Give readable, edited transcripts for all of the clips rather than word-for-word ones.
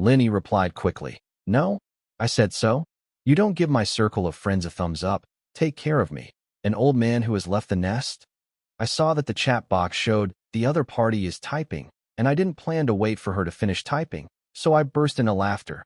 Linny replied quickly. No, I said so. You don't give my circle of friends a thumbs up. Take care of me. An old man who has left the nest? I saw that the chat box showed the other party is typing, and I didn't plan to wait for her to finish typing, so I burst into laughter.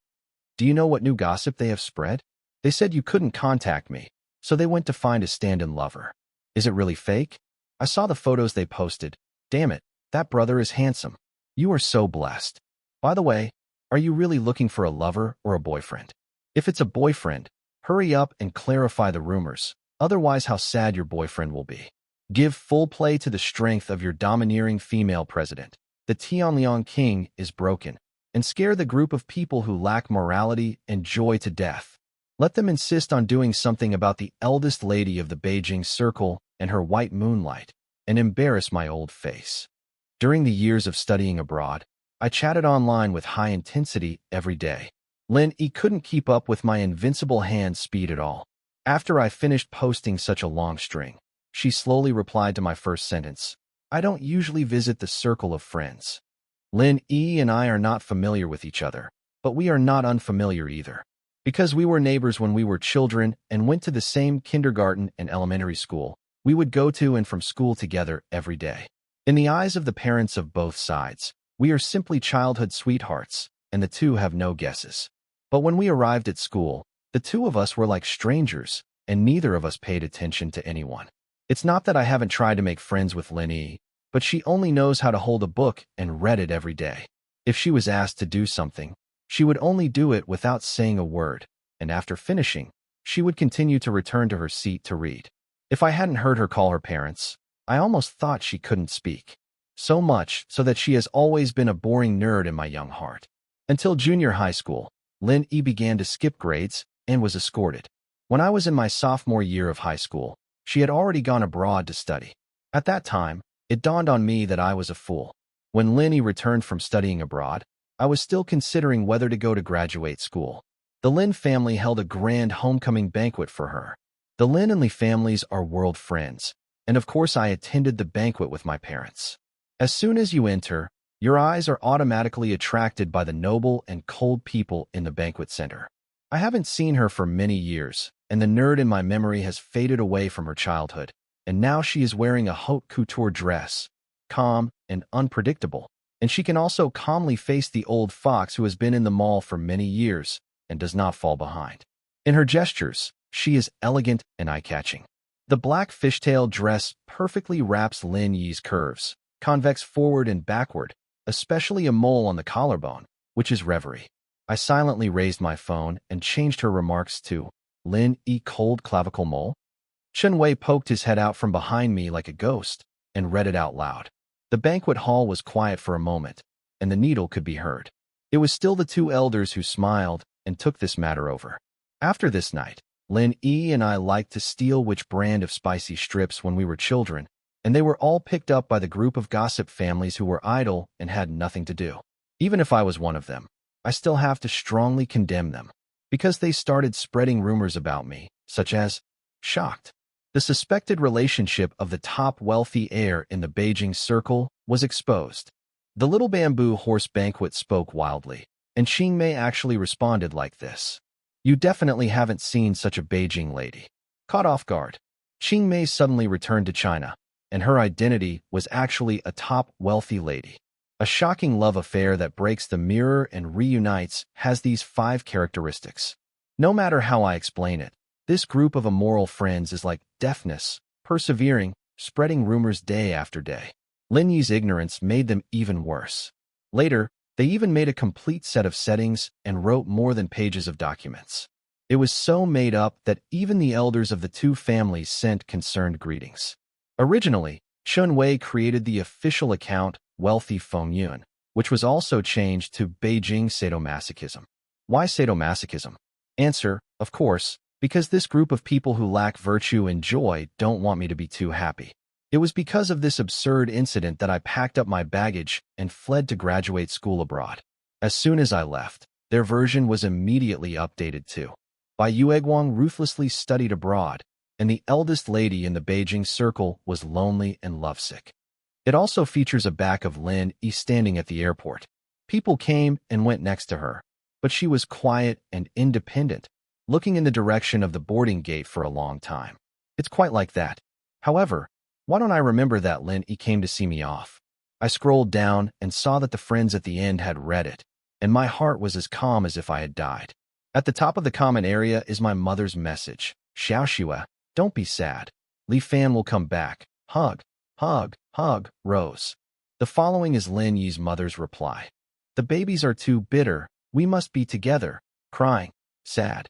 Do you know what new gossip they have spread? They said you couldn't contact me, so they went to find a stand-in lover. Is it really fake? I saw the photos they posted. Damn it, that brother is handsome. You are so blessed. By the way, are you really looking for a lover or a boyfriend? If it's a boyfriend, hurry up and clarify the rumors. Otherwise, how sad your boyfriend will be. Give full play to the strength of your domineering female president. The Tianliang king is broken, and scare the group of people who lack morality and joy to death. Let them insist on doing something about the eldest lady of the Beijing circle and her white moonlight, and embarrass my old face. During the years of studying abroad, I chatted online with high intensity every day. Lin E couldn't keep up with my invincible hand speed at all. After I finished posting such a long string, she slowly replied to my first sentence. I don't usually visit the circle of friends. Lin E and I are not familiar with each other, but we are not unfamiliar either. Because we were neighbors when we were children and went to the same kindergarten and elementary school, we would go to and from school together every day. In the eyes of the parents of both sides, we are simply childhood sweethearts, and the two have no guesses. But when we arrived at school, the two of us were like strangers, and neither of us paid attention to anyone. It's not that I haven't tried to make friends with Lin E, but she only knows how to hold a book and read it every day. If she was asked to do something, she would only do it without saying a word, and after finishing, she would continue to return to her seat to read. If I hadn't heard her call her parents, I almost thought she couldn't speak. So much so that she has always been a boring nerd in my young heart. Until junior high school, Lin E began to skip grades and was escorted. When I was in my sophomore year of high school, she had already gone abroad to study. At that time, it dawned on me that I was a fool. When Lin E returned from studying abroad, I was still considering whether to go to graduate school. The Lin family held a grand homecoming banquet for her. The Lin and Li families are world friends, and of course I attended the banquet with my parents. As soon as you enter, your eyes are automatically attracted by the noble and cold people in the banquet center. I haven't seen her for many years, and the nerd in my memory has faded away from her childhood, and now she is wearing a haute couture dress, calm and unpredictable, and she can also calmly face the old fox who has been in the mall for many years and does not fall behind. In her gestures, she is elegant and eye-catching. The black fishtail dress perfectly wraps Lin Yi's curves, convex forward and backward, especially a mole on the collarbone, which is reverie. I silently raised my phone and changed her remarks to, Lin E cold clavicle mole? Chen Wei poked his head out from behind me like a ghost and read it out loud. The banquet hall was quiet for a moment, and the needle could be heard. It was still the two elders who smiled and took this matter over. After this night, Lin E and I liked to steal which brand of spicy strips when we were children, and they were all picked up by the group of gossip families who were idle and had nothing to do. Even if I was one of them, I still have to strongly condemn them, because they started spreading rumors about me, such as, shocked. The suspected relationship of the top wealthy heir in the Beijing circle was exposed. The little bamboo horse banquet spoke wildly, and Qing Mei actually responded like this. You definitely haven't seen such a Beijing lady. Caught off guard, Qing Mei suddenly returned to China, and her identity was actually a top wealthy lady. A shocking love affair that breaks the mirror and reunites has these 5 characteristics. No matter how I explain it, this group of immoral friends is like deafness, persevering, spreading rumors day after day. Lin Yi's ignorance made them even worse. Later, they even made a complete set of settings and wrote more than pages of documents. It was so made up that even the elders of the two families sent concerned greetings. Originally, Chen Wei created the official account Wealthy Feng Yun, which was also changed to Beijing Sadomasochism. Why sadomasochism? Answer, of course, because this group of people who lack virtue and joy don't want me to be too happy. It was because of this absurd incident that I packed up my baggage and fled to graduate school abroad. As soon as I left, their version was immediately updated too. Bai Yueguang ruthlessly studied abroad, and the eldest lady in the Beijing circle was lonely and lovesick. It also features a back of Lin E standing at the airport. People came and went next to her, but she was quiet and independent, looking in the direction of the boarding gate for a long time. It's quite like that. However, why don't I remember that Lin E came to see me off? I scrolled down and saw that the friends at the end had read it, and my heart was as calm as if I had died. At the top of the comment area is my mother's message. Xiao Xue, don't be sad. Li Fan will come back. Hug, hug, hug, Rose. The following is Lin Yi's mother's reply. The babies are too bitter. We must be together. Crying. Sad.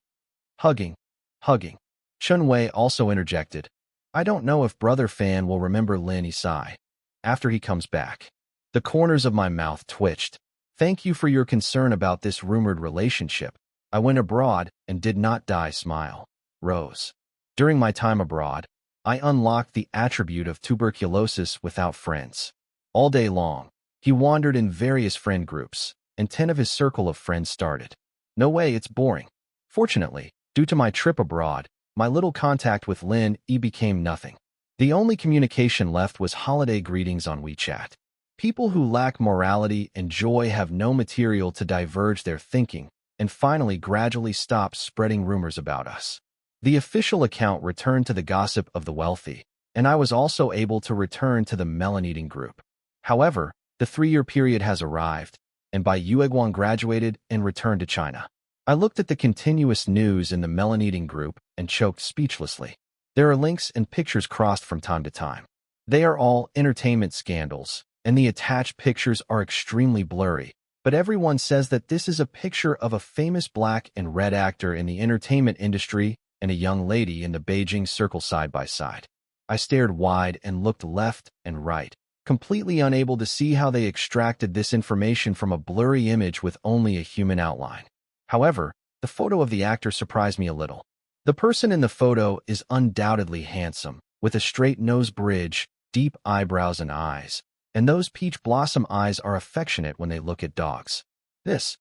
Hugging. Hugging. Chun Wei also interjected. I don't know if Brother Fan will remember Lin Yi Sai after he comes back. The corners of my mouth twitched. Thank you for your concern about this rumored relationship. I went abroad and did not die. Smile. Rose. During my time abroad, I unlocked the attribute of tuberculosis without friends. All day long, he wandered in various friend groups, and 10 of his circle of friends started. No way, it's boring. Fortunately, due to my trip abroad, my little contact with Lin Yi became nothing. The only communication left was holiday greetings on WeChat. People who lack morality and joy have no material to diverge their thinking, and finally gradually stop spreading rumors about us. The official account returned to the gossip of the wealthy, and I was also able to return to the melon-eating group. However, the 3-year period has arrived, and Bai Yueguang graduated and returned to China. I looked at the continuous news in the melon-eating group and choked speechlessly. There are links and pictures crossed from time to time. They are all entertainment scandals, and the attached pictures are extremely blurry, but everyone says that this is a picture of a famous black and red actor in the entertainment industry and a young lady in the Beijing circle side by side. I stared wide and looked left and right, completely unable to see how they extracted this information from a blurry image with only a human outline. However, the photo of the actor surprised me a little. The person in the photo is undoubtedly handsome, with a straight nose bridge, deep eyebrows and eyes, and those peach blossom eyes are affectionate when they look at dogs. This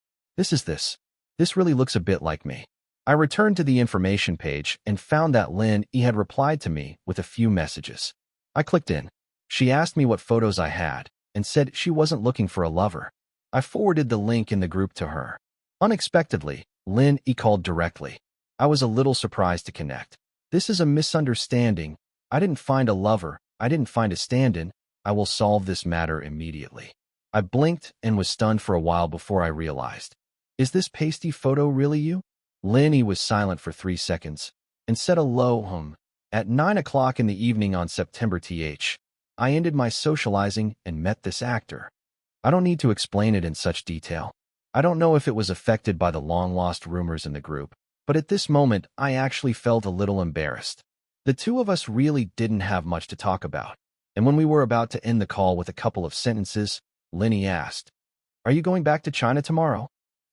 really looks a bit like me. I returned to the information page and found that Lin Yi had replied to me with a few messages. I clicked in. She asked me what photos I had and said she wasn't looking for a lover. I forwarded the link in the group to her. Unexpectedly, Lin Yi called directly. I was a little surprised to connect. This is a misunderstanding. I didn't find a lover. I didn't find a stand-in. I will solve this matter immediately. I blinked and was stunned for a while before I realized. Is this pasty photo really you? Lin Yi was silent for 3 seconds and said a low hum. At 9 o'clock in the evening on September th, I ended my socializing and met this actor. I don't need to explain it in such detail. I don't know if it was affected by the long-lost rumors in the group, but at this moment I actually felt a little embarrassed. The two of us really didn't have much to talk about, and when we were about to end the call with a couple of sentences, Lin Yi asked, "Are you going back to China tomorrow?"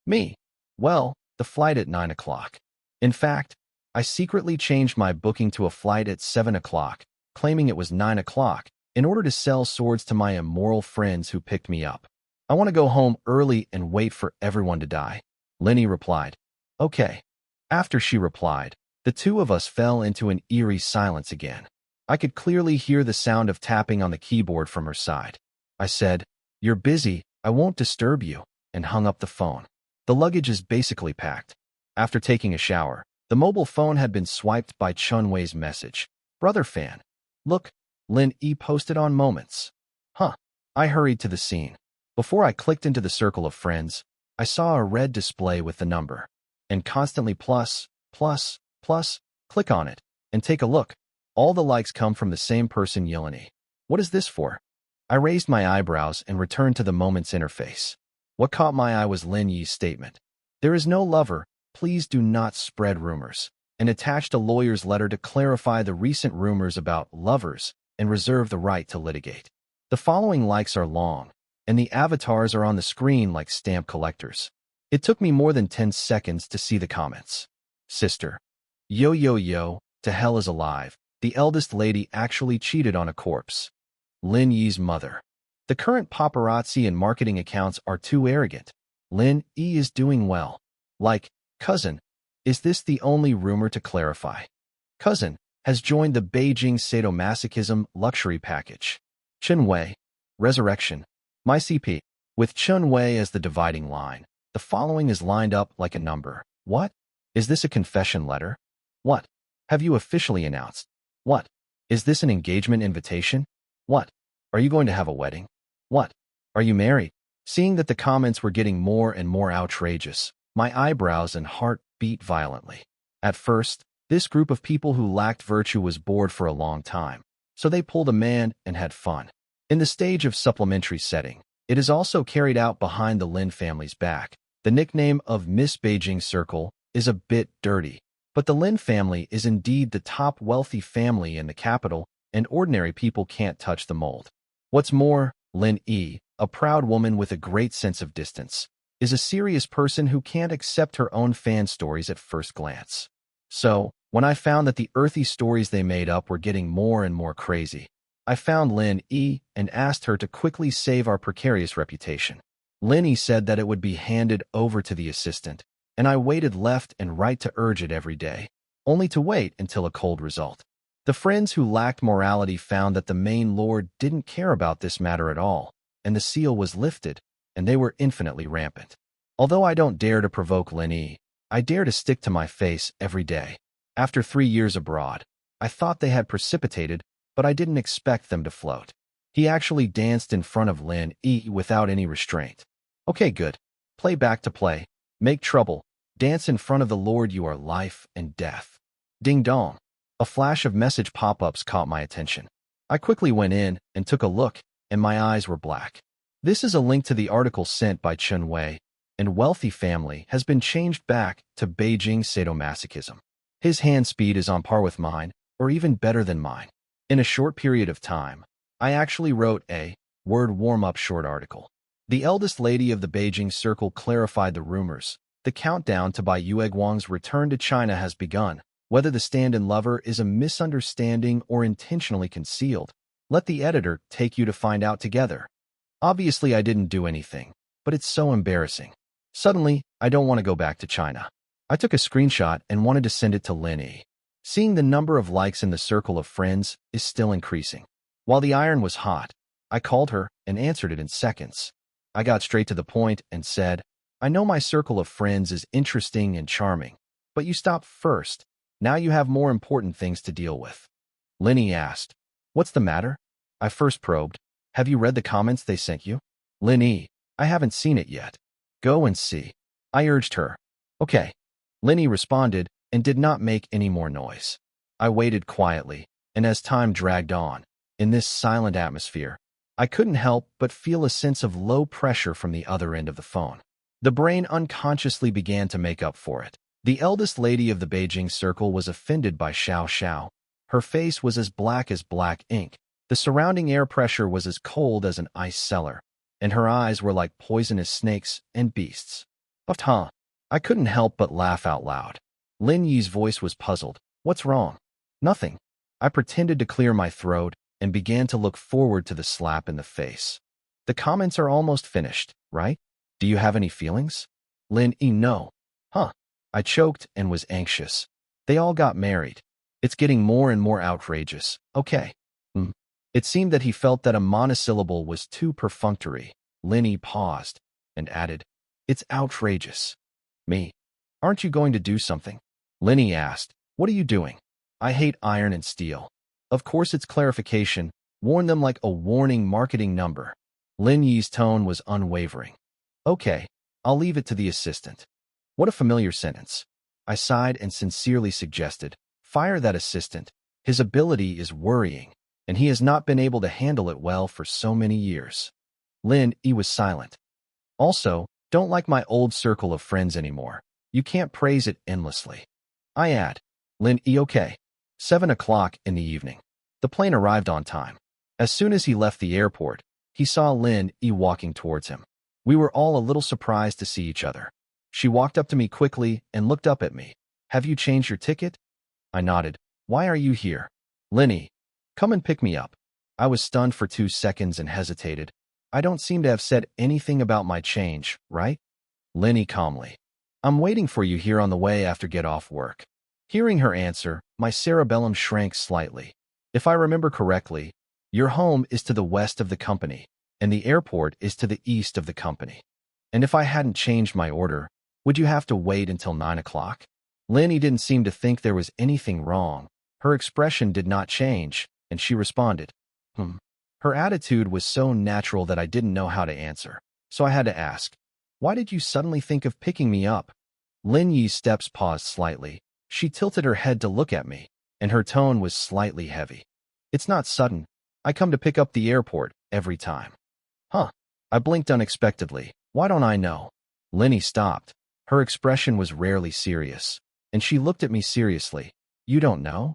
Me? Well, the flight at 9 o'clock. In fact, I secretly changed my booking to a flight at 7 o'clock, claiming it was 9 o'clock, in order to sell swords to my immoral friends who picked me up. I want to go home early and wait for everyone to die. Lin Yi replied, "Okay." After she replied, the two of us fell into an eerie silence again. I could clearly hear the sound of tapping on the keyboard from her side. I said, "You're busy, I won't disturb you," and hung up the phone. The luggage is basically packed. After taking a shower, the mobile phone had been swiped by Chun Wei's message. "Brother Fan. Look," Lin Yi posted on Moments. Huh. I hurried to the scene. Before I clicked into the circle of friends, I saw a red display with the number. And constantly plus, plus, plus, click on it, and take a look. All the likes come from the same person, Yeleni. What is this for? I raised my eyebrows and returned to the Moments interface. What caught my eye was Lin Yi's statement. "There is no lover, please do not spread rumors," and attached a lawyer's letter to clarify the recent rumors about lovers and reserve the right to litigate. The following likes are long, and the avatars are on the screen like stamp collectors. It took me more than 10 seconds to see the comments. Sister. Yo yo yo, to hell is alive. The eldest lady actually cheated on a corpse. Lin Yi's mother. The current paparazzi and marketing accounts are too arrogant. Lin Yi is doing well. Like, cousin. Is this the only rumor to clarify? Cousin has joined the Beijing sadomasochism luxury package. Chun Wei. Resurrection. My CP. With Chun Wei as the dividing line, the following is lined up like a number. What? Is this a confession letter? What? Have you officially announced? What? Is this an engagement invitation? What? Are you going to have a wedding? What? Are you married? Seeing that the comments were getting more and more outrageous, my eyebrows and heart beat violently. At first, this group of people who lacked virtue was bored for a long time, so they pulled a man and had fun. In the stage of supplementary setting, it is also carried out behind the Lin family's back. The nickname of Miss Beijing Circle is a bit dirty, but the Lin family is indeed the top wealthy family in the capital, and ordinary people can't touch the mold. What's more, Lin Yi, a proud woman with a great sense of distance, is a serious person who can't accept her own fan stories at first glance. So, when I found that the earthy stories they made up were getting more and more crazy, I found Lin Yi and asked her to quickly save our precarious reputation. Lin Yi said that it would be handed over to the assistant, and I waited left and right to urge it every day, only to wait until a cold result. The friends who lacked morality found that the main lord didn't care about this matter at all, and the seal was lifted, and they were infinitely rampant. Although I don't dare to provoke Lin Yi, I dare to stick to my face every day. After 3 years abroad, I thought they had precipitated, but I didn't expect them to float. He actually danced in front of Lin Yi without any restraint. Okay, good. Play back to play. Make trouble. Dance in front of the Lord, you are life and death. Ding dong. A flash of message pop-ups caught my attention. I quickly went in and took a look, and my eyes were black. This is a link to the article sent by Chun Wei, and wealthy family has been changed back to Beijing sadomasochism. His hand speed is on par with mine, or even better than mine. In a short period of time, I actually wrote a word warm-up short article. The eldest lady of the Beijing circle clarified the rumors. The countdown to Bai Yueguang's return to China has begun. Whether the stand-in lover is a misunderstanding or intentionally concealed, let the editor take you to find out together. Obviously, I didn't do anything, but it's so embarrassing. Suddenly, I don't want to go back to China. I took a screenshot and wanted to send it to Lin Yi. Seeing the number of likes in the circle of friends is still increasing. While the iron was hot, I called her and answered it in seconds. I got straight to the point and said, I know my circle of friends is interesting and charming, but you stopped first. Now you have more important things to deal with. Lin Yi asked, What's the matter? I first probed, Have you read the comments they sent you? Lin Yi, I haven't seen it yet. Go and see. I urged her. Okay. Lin Yi responded and did not make any more noise. I waited quietly, and as time dragged on, in this silent atmosphere, I couldn't help but feel a sense of low pressure from the other end of the phone. The brain unconsciously began to make up for it. The eldest lady of the Beijing circle was offended by Xiao Xiao. Her face was as black ink. The surrounding air pressure was as cold as an ice cellar, and her eyes were like poisonous snakes and beasts. Huh. I couldn't help but laugh out loud. Lin Yi's voice was puzzled. What's wrong? Nothing. I pretended to clear my throat and began to look forward to the slap in the face. The comments are almost finished, right? Do you have any feelings? Lin Yi, no. Huh. I choked and was anxious. They all got married. It's getting more and more outrageous. Okay. It seemed that he felt that a monosyllable was too perfunctory. Lin Yi paused and added, It's outrageous. Me. Aren't you going to do something? Lin Yi asked, What are you doing? I hate iron and steel. Of course it's clarification. Warn them like a warning marketing number. Lin Yi's tone was unwavering. Okay, I'll leave it to the assistant. What a familiar sentence. I sighed and sincerely suggested, Fire that assistant. His ability is worrying, and he has not been able to handle it well for so many years. Lin Yi was silent. Also, don't like my old circle of friends anymore. You can't praise it endlessly. I add, Lin Yi, okay. 7 o'clock in the evening. The plane arrived on time. As soon as he left the airport, he saw Lin Yi walking towards him. We were all a little surprised to see each other. She walked up to me quickly and looked up at me. Have you changed your ticket? I nodded. Why are you here? Lin Yi, come and pick me up. I was stunned for 2 seconds and hesitated. I don't seem to have said anything about my change, right? Lin Yi calmly. I'm waiting for you here on the way after get off work. Hearing her answer, my cerebellum shrank slightly. If I remember correctly, your home is to the west of the company. and the airport is to the east of the company. And if I hadn't changed my order, would you have to wait until 9 o'clock? Lenny didn't seem to think there was anything wrong. Her expression did not change, and she responded, "Hmm." Her attitude was so natural that I didn't know how to answer, so I had to ask, "Why did you suddenly think of picking me up?" Lin Yi's steps paused slightly. She tilted her head to look at me, and her tone was slightly heavy. "It's not sudden. I come to pick up the airport every time." Huh. I blinked unexpectedly. Why don't I know? Lenny stopped. Her expression was rarely serious, and she looked at me seriously. "You don't know?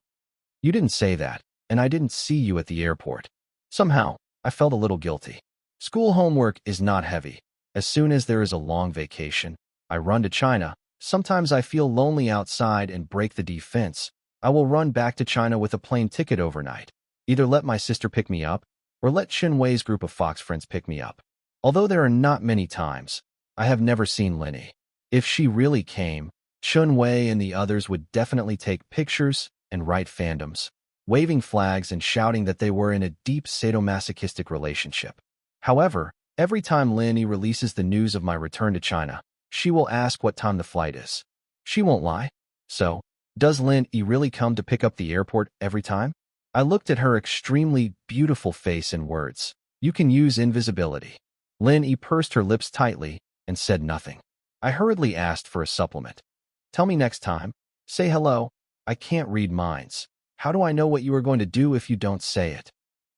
You didn't say that, and I didn't see you at the airport." Somehow, I felt a little guilty. School homework is not heavy. As soon as there is a long vacation, I run to China. Sometimes I feel lonely outside and break the defense. I will run back to China with a plane ticket overnight. Either let my sister pick me up, or let Chen Wei's group of Fox friends pick me up. Although there are not many times, I have never seen Lenny. If she really came, Chen Wei and the others would definitely take pictures and write fandoms, waving flags and shouting that they were in a deep sadomasochistic relationship. However, every time Lenny releases the news of my return to China, she will ask what time the flight is. She won't lie. So, does Lin Yi really come to pick up the airport every time? I looked at her extremely beautiful face and words. "You can use invisibility." Lin Yi pursed her lips tightly and said nothing. I hurriedly asked for a supplement. "Tell me next time. Say hello. I can't read minds. How do I know what you are going to do if you don't say it?"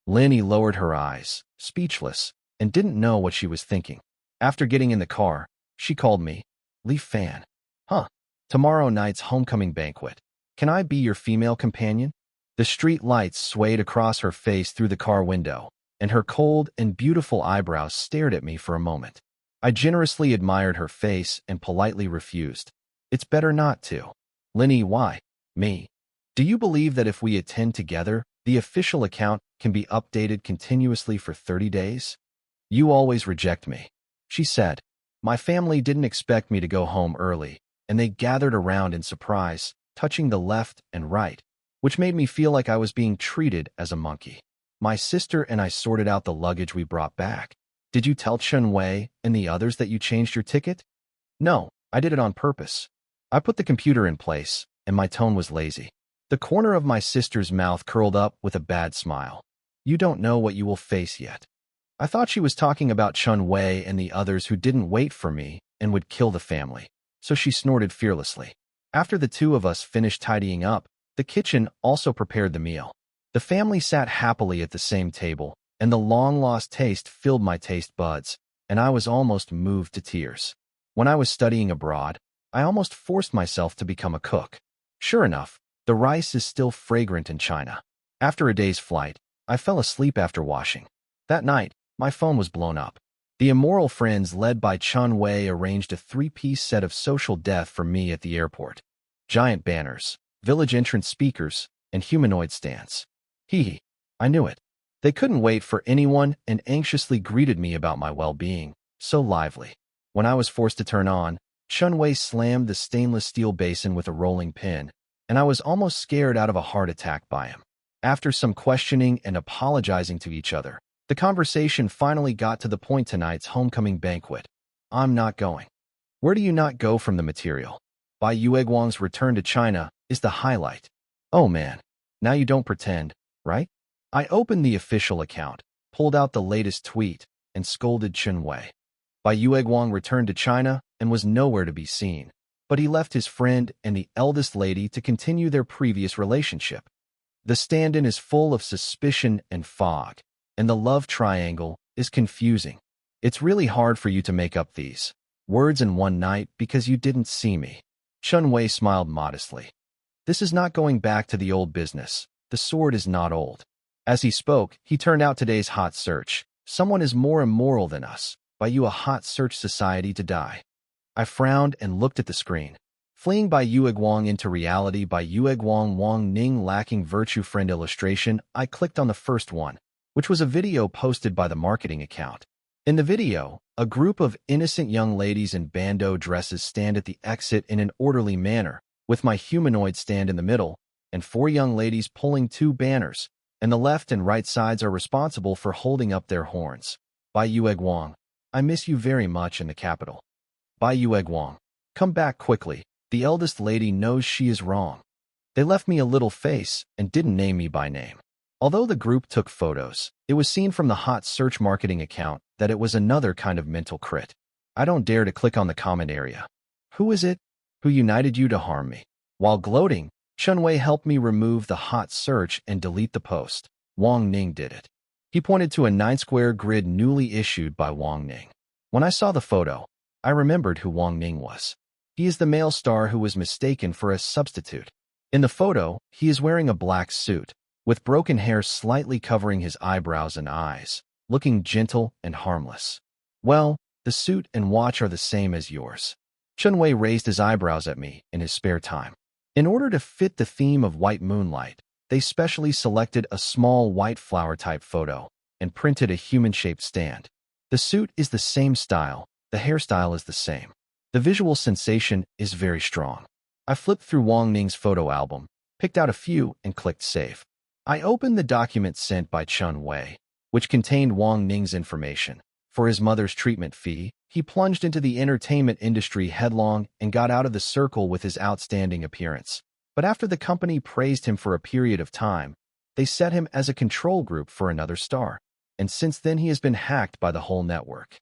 Lin Yi lowered her eyes, speechless, and didn't know what she was thinking. After getting in the car, she called me, "Li Fan." "Huh. Tomorrow night's homecoming banquet. Can I be your female companion?" The street lights swayed across her face through the car window, and her cold and beautiful eyebrows stared at me for a moment. I generously admired her face and politely refused. "It's better not to." "Lin Yi, why?" "Me. Do you believe that if we attend together, the official account can be updated continuously for 30 days? You always reject me," she said. My family didn't expect me to go home early, and they gathered around in surprise, touching the left and right, which made me feel like I was being treated as a monkey. My sister and I sorted out the luggage we brought back. "Did you tell Chen Wei and the others that you changed your ticket?" "No, I did it on purpose." I put the computer in place, and my tone was lazy. The corner of my sister's mouth curled up with a bad smile. "You don't know what you will face yet." I thought she was talking about Chen Wei and the others who didn't wait for me and would kill the family, so she snorted fearlessly. After the two of us finished tidying up, the kitchen also prepared the meal. The family sat happily at the same table, and the long-lost taste filled my taste buds, and I was almost moved to tears. When I was studying abroad, I almost forced myself to become a cook. Sure enough, the rice is still fragrant in China. After a day's flight, I fell asleep after washing. That night, my phone was blown up. The immoral friends led by Chen Wei arranged a 3-piece set of social death for me at the airport. Giant banners, village entrance speakers, and humanoid stands. Hee. I knew it. They couldn't wait for anyone and anxiously greeted me about my well-being, so lively. When I was forced to turn on, Chen Wei slammed the stainless steel basin with a rolling pin, and I was almost scared out of a heart attack by him. After some questioning and apologizing to each other, the conversation finally got to the point: tonight's homecoming banquet. I'm not going. Where do you not go from the material? Bai Yueguang's return to China is the highlight. Oh man, now you don't pretend, right? I opened the official account, pulled out the latest tweet, and scolded Chen Wei. Bai Yueguang returned to China and was nowhere to be seen, but he left his friend and the eldest lady to continue their previous relationship. The stand-in is full of suspicion and fog, and the love triangle is confusing. It's really hard for you to make up these words in one night because you didn't see me. Chen Wei smiled modestly. This is not going back to the old business. The sword is not old. As he spoke, he turned out today's hot search. Someone is more immoral than us. By you a hot search society to die. I frowned and looked at the screen. Fleeing Bai Yueguang into reality by Yueguang Wang Ning lacking virtue friend illustration, I clicked on the first one, which was a video posted by the marketing account. In the video, a group of innocent young ladies in bandeau dresses stand at the exit in an orderly manner, with my humanoid stand in the middle, and 4 young ladies pulling 2 banners, and the left and right sides are responsible for holding up their horns. Bai Yueguang, I miss you very much in the capital. Bai Yueguang, come back quickly. The eldest lady knows she is wrong. They left me a little face and didn't name me by name. Although the group took photos, it was seen from the hot search marketing account that it was another kind of mental crit. I don't dare to click on the comment area. Who is it? Who united you to harm me? While gloating, Chunwei helped me remove the hot search and delete the post. Wang Ning did it. He pointed to a 9-square grid newly issued by Wang Ning. When I saw the photo, I remembered who Wang Ning was. He is the male star who was mistaken for a substitute. In the photo, he is wearing a black suit, with broken hair slightly covering his eyebrows and eyes, looking gentle and harmless. Well, the suit and watch are the same as yours. Chunwei raised his eyebrows at me in his spare time. In order to fit the theme of white moonlight, they specially selected a small white flower-type photo and printed a human-shaped stand. The suit is the same style, the hairstyle is the same. The visual sensation is very strong. I flipped through Wang Ning's photo album, picked out a few, and clicked Save. I opened the document sent by Chun Wei, which contained Wang Ning's information. For his mother's treatment fee, he plunged into the entertainment industry headlong and got out of the circle with his outstanding appearance. But after the company praised him for a period of time, they set him as a control group for another star, and since then he has been hacked by the whole network.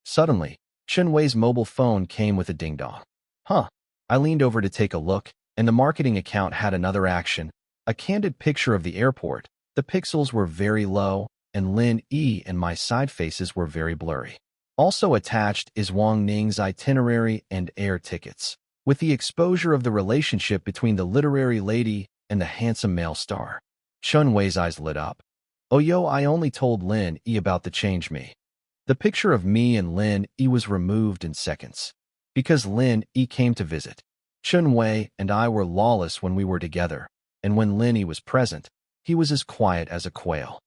Suddenly, Chun Wei's mobile phone came with a ding-dong. Huh. I leaned over to take a look, and the marketing account had another action, a candid picture of the airport. The pixels were very low, and Lin E and my side faces were very blurry. Also attached is Wang Ning's itinerary and air tickets, with the exposure of the relationship between the literary lady and the handsome male star. Chun Wei's eyes lit up. Oh yo, I only told Lin E about the change me. The picture of me and Lin E was removed in seconds. Because Lin E came to visit. Chun Wei and I were lawless when we were together, and when Lin E was present, he was as quiet as a quail.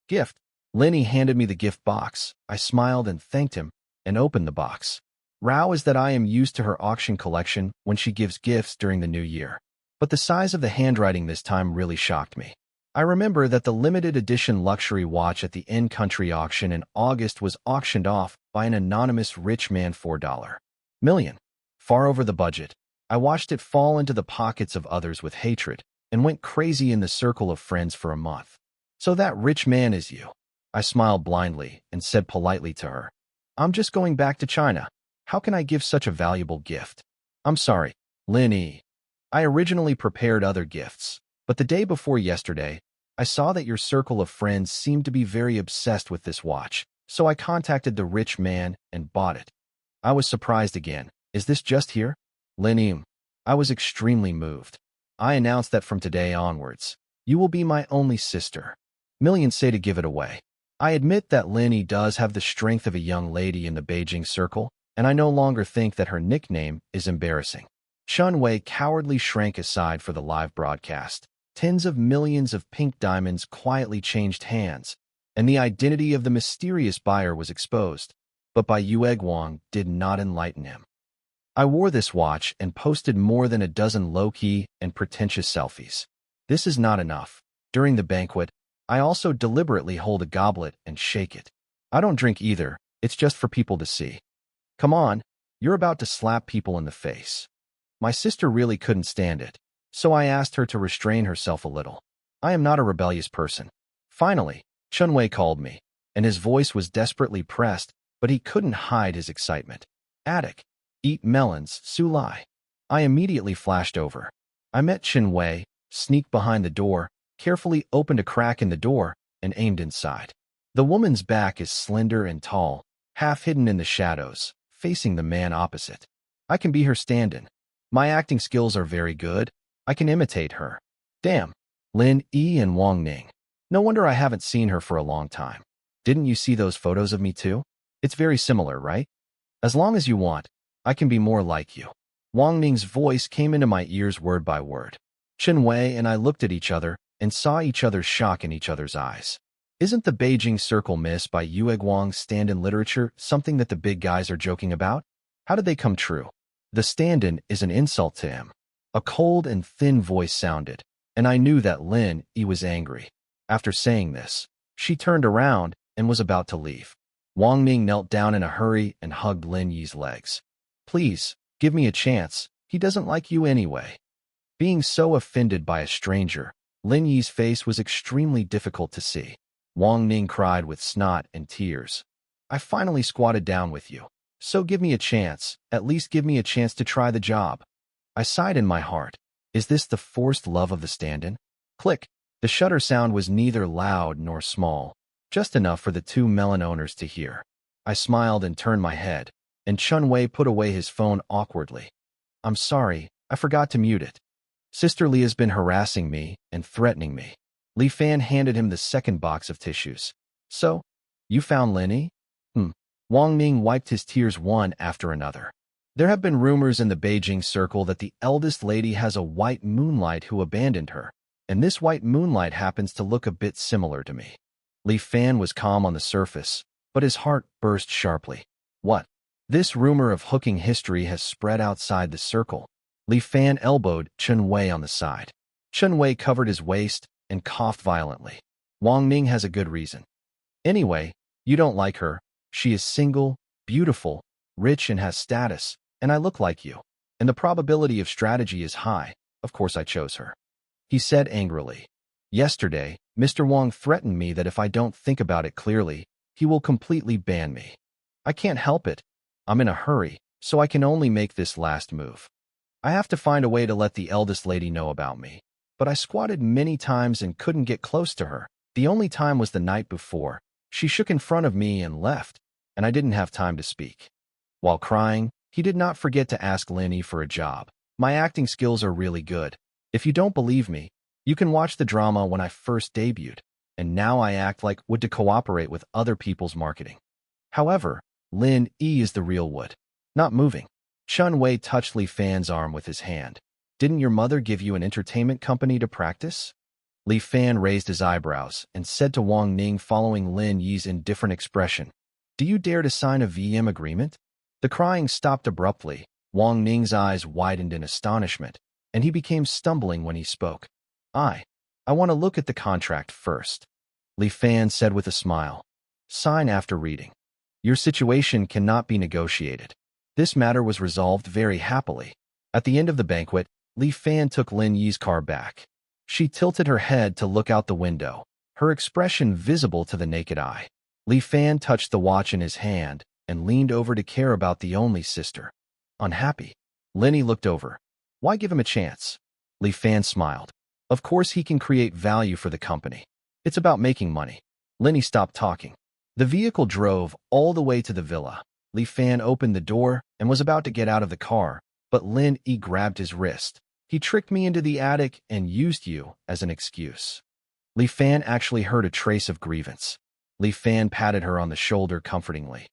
Gift. Lin E handed me the gift box. I smiled and thanked him, and opened the box. Row is that I am used to her auction collection when she gives gifts during the new year. But the size of the handwriting this time really shocked me. I remember that the limited edition luxury watch at the in-country auction in August was auctioned off by an anonymous rich man $4 million. Far over the budget, I watched it fall into the pockets of others with hatred, and went crazy in the circle of friends for a month. So that rich man is you. I smiled blindly and said politely to her, I'm just going back to China. How can I give such a valuable gift? I'm sorry, Lin E. I originally prepared other gifts, but the day before yesterday, I saw that your circle of friends seemed to be very obsessed with this watch, so I contacted the rich man and bought it. I was surprised again. Is this just here? Lin E. I was extremely moved. I announced that from today onwards, you will be my only sister. Millions say to give it away. I admit that Lin E does have the strength of a young lady in the Beijing circle, and I no longer think that her nickname is embarrassing. Chun Wei cowardly shrank aside for the live broadcast. Tens of millions of pink diamonds quietly changed hands, and the identity of the mysterious buyer was exposed, but Bai Yueguang did not enlighten him. I wore this watch and posted more than a dozen low-key and pretentious selfies. This is not enough. During the banquet, I also deliberately hold a goblet and shake it. I don't drink either, it's just for people to see. Come on, you're about to slap people in the face. My sister really couldn't stand it, so I asked her to restrain herself a little. I am not a rebellious person. Finally, Chun Wei called me, and his voice was desperately pressed, but he couldn't hide his excitement. Attic. Eat melons, Su Lai. I immediately flashed over. I met Chun Wei, sneaked behind the door, carefully opened a crack in the door, and aimed inside. The woman's back is slender and tall, half hidden in the shadows, facing the man opposite. I can be her stand-in. My acting skills are very good. I can imitate her. Damn. Lin E and Wang Ning. No wonder I haven't seen her for a long time. Didn't you see those photos of me too? It's very similar, right? As long as you want, I can be more like you. Wang Ning's voice came into my ears word by word. Chun Wei and I looked at each other and saw each other's shock in each other's eyes. Isn't the Beijing Circle Miss by Yueguang's stand-in literature something that the big guys are joking about? How did they come true? The stand-in is an insult to him. A cold and thin voice sounded, and I knew that Lin E was angry. After saying this, she turned around and was about to leave. Wang Ning knelt down in a hurry and hugged Lin Yi's legs. Please, give me a chance. He doesn't like you anyway. Being so offended by a stranger, Lin Yi's face was extremely difficult to see. Wang Ning cried with snot and tears. I finally squatted down with you. So give me a chance, at least give me a chance to try the job. I sighed in my heart. Is this the forced love of the stand-in? Click. The shutter sound was neither loud nor small, just enough for the two melon owners to hear. I smiled and turned my head, and Chun Wei put away his phone awkwardly. I'm sorry, I forgot to mute it. Sister Leah's been harassing me and threatening me. Li Fan handed him the second box of tissues. So, you found Lenny? Wang Ning wiped his tears one after another. There have been rumors in the Beijing circle that the eldest lady has a white moonlight who abandoned her, and this white moonlight happens to look a bit similar to me. Li Fan was calm on the surface, but his heart burst sharply. What? This rumor of hooking history has spread outside the circle. Li Fan elbowed Chun Wei on the side. Chun Wei covered his waist and coughed violently. Wang Ning has a good reason. Anyway, you don't like her. She is single, beautiful, rich, and has status, and I look like you. And the probability of strategy is high. Of course I chose her. He said angrily. Yesterday, Mr. Wang threatened me that if I don't think about it clearly, he will completely ban me. I can't help it. I'm in a hurry, so I can only make this last move. I have to find a way to let the eldest lady know about me. But I squatted many times and couldn't get close to her. The only time was the night before. She shook in front of me and left, and I didn't have time to speak. While crying, he did not forget to ask Lenny for a job. My acting skills are really good. If you don't believe me, you can watch the drama when I first debuted, and now I act like would to cooperate with other people's marketing. However, Lin E is the real Wood. Not moving. Chun Wei touched Li Fan's arm with his hand. Didn't your mother give you an entertainment company to practice? Li Fan raised his eyebrows and said to Wang Ning following Lin Yi's indifferent expression, Do you dare to sign a VM agreement? The crying stopped abruptly. Wang Ning's eyes widened in astonishment, and he became stumbling when he spoke. I want to look at the contract first. Li Fan said with a smile. Sign after reading. Your situation cannot be negotiated. This matter was resolved very happily. At the end of the banquet, Li Fan took Lin Yi's car back. She tilted her head to look out the window, her expression visible to the naked eye. Li Fan touched the watch in his hand and leaned over to care about the only sister. Unhappy. Lenny looked over. Why give him a chance? Li Fan smiled. Of course he can create value for the company. It's about making money. Lenny stopped talking. The vehicle drove all the way to the villa. Li Fan opened the door and was about to get out of the car, but Lin E grabbed his wrist. He tricked me into the attic and used you as an excuse. Li Fan actually heard a trace of grievance. Li Fan patted her on the shoulder comfortingly.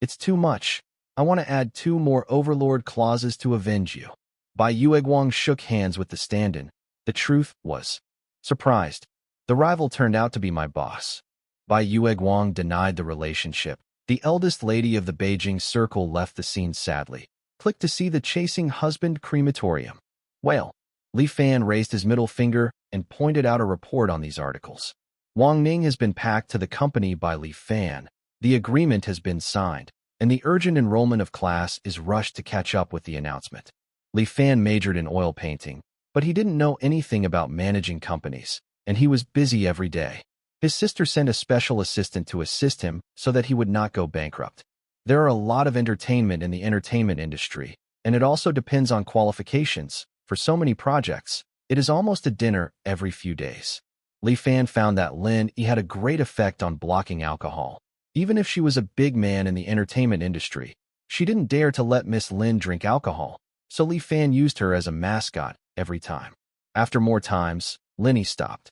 It's too much. I want to add 2 more overlord clauses to avenge you. Bai Yueguang shook hands with the stand-in. The truth was surprised. The rival turned out to be my boss. Bai Yueguang denied the relationship. The eldest lady of the Beijing circle left the scene sadly. Click to see the chasing husband crematorium. Well, Li Fan raised his middle finger and pointed out a report on these articles. Wang Ning has been packed to the company by Li Fan. The agreement has been signed, and the urgent enrollment of class is rushed to catch up with the announcement. Li Fan majored in oil painting, but he didn't know anything about managing companies, and he was busy every day. His sister sent a special assistant to assist him so that he would not go bankrupt. There are a lot of entertainment in the entertainment industry, and it also depends on qualifications. For so many projects, it is almost a dinner every few days. Li Fan found that Lin E had a great effect on blocking alcohol. Even if she was a big man in the entertainment industry, she didn't dare to let Miss Lin drink alcohol, so Li Fan used her as a mascot every time. After more times, Linny stopped.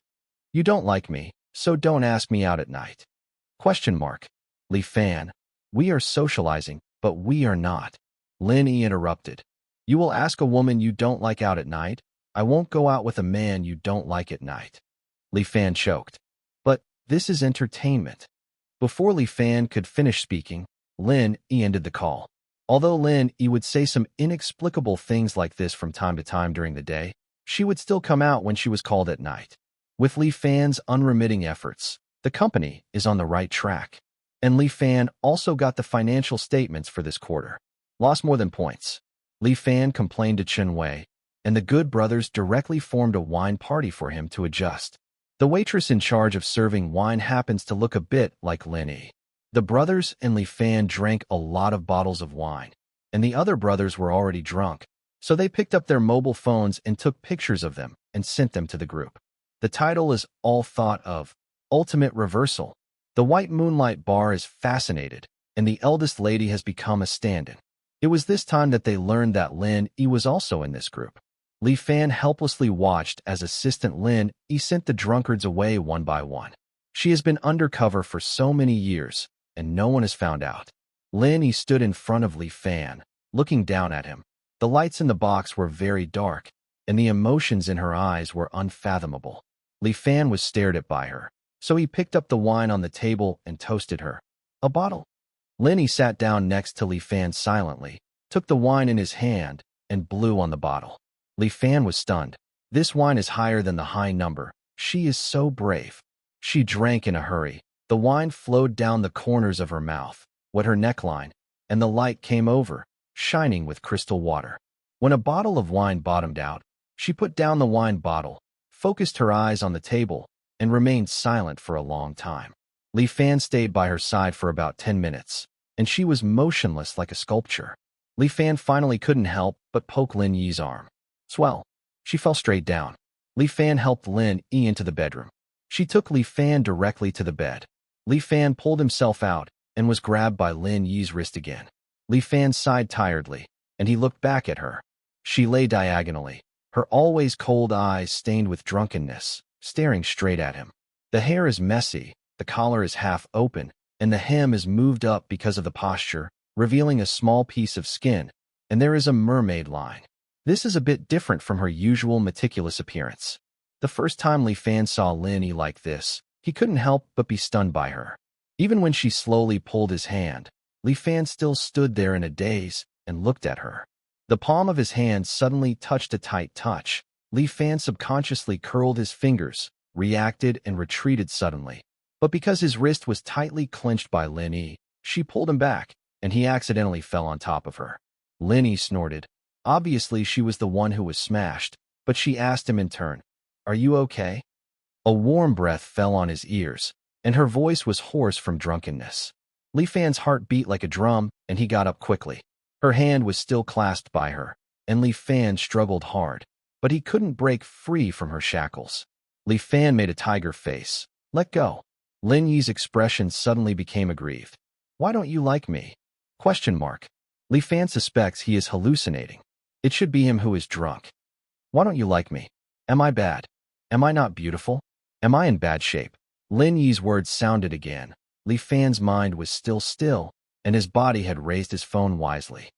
You don't like me, so don't ask me out at night. Question mark. Li Fan, we are socializing, but we are not. Lin E interrupted. You will ask a woman you don't like out at night? I won't go out with a man you don't like at night. Li Fan choked. But this is entertainment. Before Li Fan could finish speaking, Lin E ended the call. Although Lin E would say some inexplicable things like this from time to time during the day, she would still come out when she was called at night. With Li Fan's unremitting efforts, the company is on the right track. And Li Fan also got the financial statements for this quarter. Lost more than points. Li Fan complained to Chen Wei, and the Good brothers directly formed a wine party for him to adjust. The waitress in charge of serving wine happens to look a bit like Lin Yi. The brothers and Li Fan drank a lot of bottles of wine, and the other brothers were already drunk, so they picked up their mobile phones and took pictures of them and sent them to the group. The title is All Thought of Ultimate Reversal. The White Moonlight Bar is fascinated, and the eldest lady has become a stand-in. It was this time that they learned that Lin Yi was also in this group. Li Fan helplessly watched as assistant Lin Yi sent the drunkards away one by one. She has been undercover for so many years, and no one has found out. Lin Yi stood in front of Li Fan, looking down at him. The lights in the box were very dark, and the emotions in her eyes were unfathomable. Li Fan was stared at by her, so he picked up the wine on the table and toasted her. A bottle. Lin Yi sat down next to Li Fan silently, took the wine in his hand, and blew on the bottle. Li Fan was stunned. This wine is higher than the high number. She is so brave. She drank in a hurry. The wine flowed down the corners of her mouth, wet her neckline, and the light came over, shining with crystal water. When a bottle of wine bottomed out, she put down the wine bottle, focused her eyes on the table, and remained silent for a long time. Li Fan stayed by her side for about 10 minutes, and she was motionless like a sculpture. Li Fan finally couldn't help but poke Lin Yi's arm. Swell. She fell straight down. Li Fan helped Lin Yi into the bedroom. She took Li Fan directly to the bed. Li Fan pulled himself out and was grabbed by Lin Yi's wrist again. Li Fan sighed tiredly, and he looked back at her. She lay diagonally, her always cold eyes stained with drunkenness, staring straight at him. The hair is messy, the collar is half open, and the hem is moved up because of the posture, revealing a small piece of skin, and there is a mermaid line. This is a bit different from her usual meticulous appearance. The first time Li Fan saw Lin Yi like this, he couldn't help but be stunned by her. Even when she slowly pulled his hand, Li Fan still stood there in a daze and looked at her. The palm of his hand suddenly touched a tight touch. Li Fan subconsciously curled his fingers, reacted and retreated suddenly. But because his wrist was tightly clenched by Lin Yi, she pulled him back, and he accidentally fell on top of her. Lin Yi snorted. Obviously, she was the one who was smashed, but she asked him in turn, "Are you okay?" A warm breath fell on his ears, and her voice was hoarse from drunkenness. Li Fan's heart beat like a drum, and he got up quickly. Her hand was still clasped by her, and Li Fan struggled hard, but he couldn't break free from her shackles. Li Fan made a tiger face. "Let go." Lin Yi's expression suddenly became aggrieved. "Why don't you like me?" Question mark. Li Fan suspects he is hallucinating. It should be him who is drunk. "Why don't you like me? Am I bad? Am I not beautiful? Am I in bad shape?" Lin Yi's words sounded again. Li Fan's mind was still, and his body had raised his phone wisely.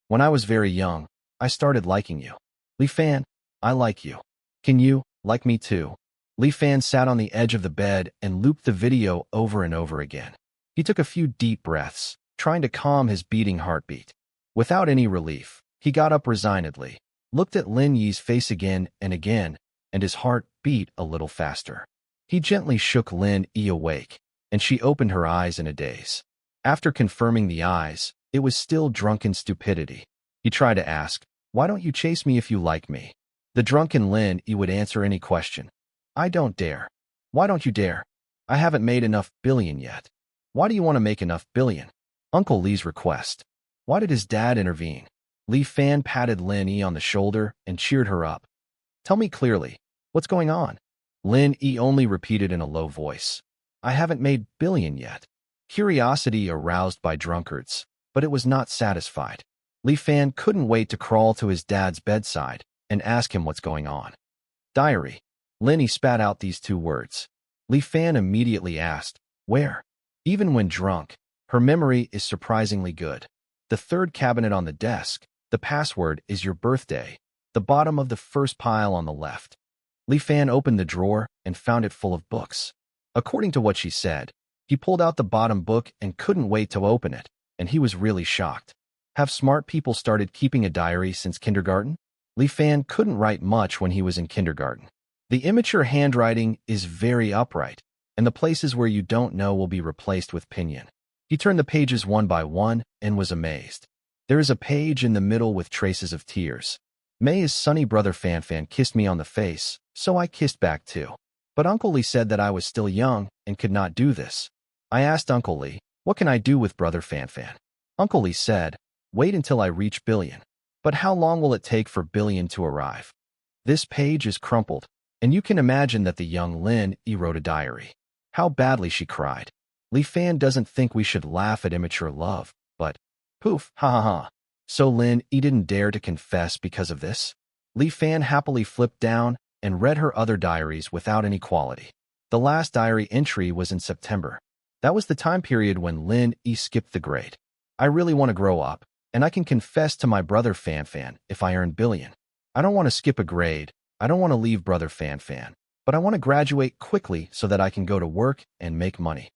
"When I was very young, I started liking you. Li Fan, I like you. Can you like me too?" Li Fan sat on the edge of the bed and looped the video over and over again. He took a few deep breaths, trying to calm his beating heartbeat. Without any relief, he got up resignedly, looked at Lin Yi's face again, and his heart beat a little faster. He gently shook Lin Yi awake, and she opened her eyes in a daze. After confirming the eyes, it was still drunken stupidity. He tried to ask, "Why don't you chase me if you like me?" The drunken Lin Yi would answer any question. "I don't dare." "Why don't you dare?" "I haven't made enough billion yet." "Why do you want to make enough billion?" Uncle Li's request. Why did his dad intervene? Li Fan patted Lin Yi on the shoulder and cheered her up. "Tell me clearly, what's going on?" Lin Yi only repeated in a low voice, "I haven't made billion yet." Curiosity aroused by drunkards, but it was not satisfied. Li Fan couldn't wait to crawl to his dad's bedside and ask him what's going on. "Diary." Lin Yi spat out these two words. Li Fan immediately asked, "Where?" Even when drunk, her memory is surprisingly good. The third cabinet on the desk. The password is your birthday. The bottom of the first pile on the left. Li Fan opened the drawer and found it full of books. According to what she said, he pulled out the bottom book and couldn't wait to open it, and he was really shocked. Have smart people started keeping a diary since kindergarten? Li Fan couldn't write much when he was in kindergarten. The immature handwriting is very upright, and the places where you don't know will be replaced with pinyin. He turned the pages one by one and was amazed. There is a page in the middle with traces of tears. May's sunny brother Fanfan kissed me on the face, so I kissed back too. But Uncle Lee said that I was still young and could not do this. I asked Uncle Lee, what can I do with brother Fanfan? Uncle Lee said, wait until I reach billion. But how long will it take for billion to arrive? This page is crumpled, and you can imagine that the young Lin Yi wrote a diary. How badly she cried. Li Fan doesn't think we should laugh at immature love, but poof, ha ha ha. So Lin Yi didn't dare to confess because of this? Li Fan happily flipped down and read her other diaries without any quality. The last diary entry was in September. That was the time period when Lin Yi skipped the grade. I really want to grow up, and I can confess to my brother Fanfan if I earn billion. I don't want to skip a grade. I don't want to leave brother Fanfan, but I want to graduate quickly so that I can go to work and make money.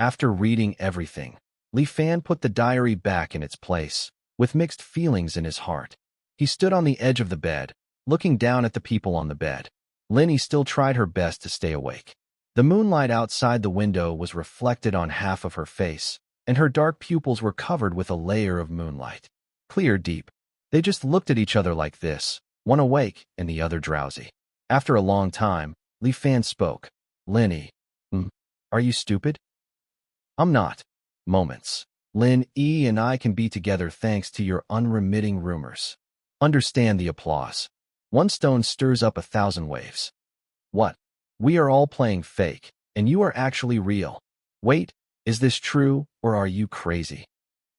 After reading everything, Li Fan put the diary back in its place, with mixed feelings in his heart. He stood on the edge of the bed, looking down at the people on the bed. Lin Yi still tried her best to stay awake. The moonlight outside the window was reflected on half of her face, and her dark pupils were covered with a layer of moonlight. Clear, deep. They just looked at each other like this, one awake and the other drowsy. After a long time, Li Fan spoke. Lin Yi, are you stupid? I'm not. Moments. Lin Yi and I can be together thanks to your unremitting rumors. Understand the applause. One stone stirs up 1,000 waves. What? We are all playing fake, and you are actually real. Wait, is this true, or are you crazy?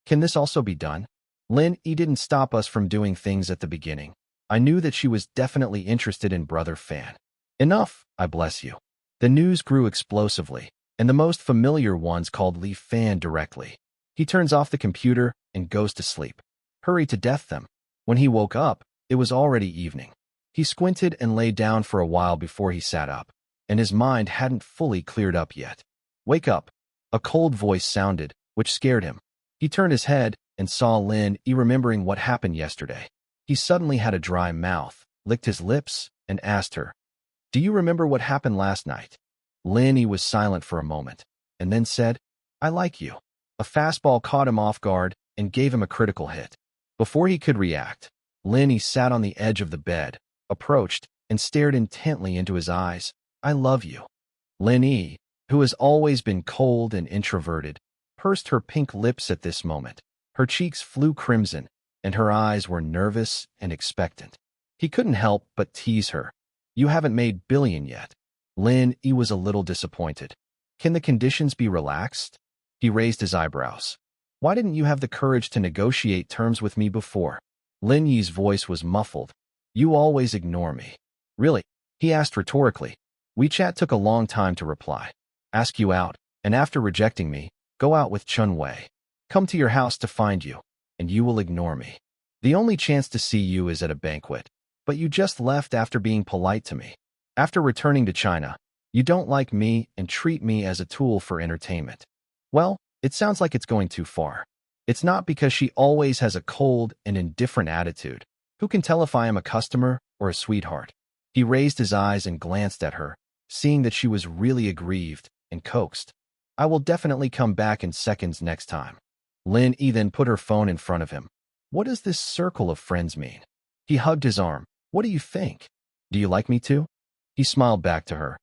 Can this also be done? Lin Yi didn't stop us from doing things at the beginning. I knew that she was definitely interested in brother Fan. Enough, I bless you. The news grew explosively, and the most familiar ones called Li Fan directly. He turns off the computer and goes to sleep. Hurry to death them. When he woke up, it was already evening. He squinted and lay down for a while before he sat up, and his mind hadn't fully cleared up yet. Wake up. A cold voice sounded, which scared him. He turned his head and saw Lin Yi remembering what happened yesterday. He suddenly had a dry mouth, licked his lips, and asked her, do you remember what happened last night? Lin Yi was silent for a moment, and then said, I like you. A fastball caught him off guard and gave him a critical hit. Before he could react, Lin Yi sat on the edge of the bed, approached, and stared intently into his eyes. I love you. Lin Yi, who has always been cold and introverted, pursed her pink lips at this moment. Her cheeks flew crimson, and her eyes were nervous and expectant. He couldn't help but tease her. You haven't made billion yet. Lin Yi was a little disappointed. Can the conditions be relaxed? He raised his eyebrows. Why didn't you have the courage to negotiate terms with me before? Lin Yi's voice was muffled. You always ignore me. Really? He asked rhetorically. WeChat took a long time to reply. Ask you out, and after rejecting me, go out with Chun Wei. Come to your house to find you, and you will ignore me. The only chance to see you is at a banquet, but you just left after being polite to me. After returning to China, you don't like me and treat me as a tool for entertainment. Well, it sounds like it's going too far. It's not because she always has a cold and indifferent attitude. Who can tell if I am a customer or a sweetheart? He raised his eyes and glanced at her, seeing that she was really aggrieved, and coaxed. I will definitely come back in seconds next time. Lin Yi then put her phone in front of him. What does this circle of friends mean? He hugged his arm. What do you think? Do you like me too? He smiled back to her.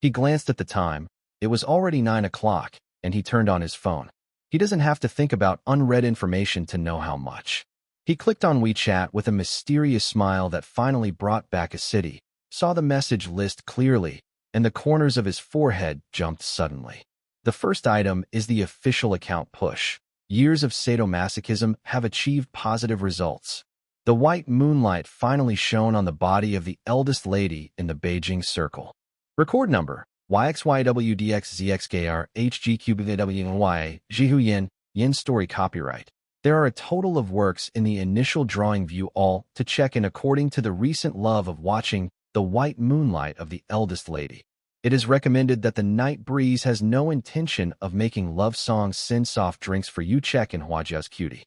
He glanced at the time. It was already 9 o'clock, and he turned on his phone. He doesn't have to think about unread information to know how much. He clicked on WeChat with a mysterious smile that finally brought back a city, saw the message list clearly, and the corners of his forehead jumped suddenly. The first item is the official account push. Years of sadomasochism have achieved positive results. The white moonlight finally shone on the body of the eldest lady in the Beijing circle. Record number YXYWDXZXKR HGQBWY Yin story copyright. There are a total of works in the initial drawing. View all to check in according to the recent love of watching the white moonlight of the eldest lady. It is recommended that the night breeze has no intention of making love songs. Send soft drinks for you. Check in Huajia's cutie.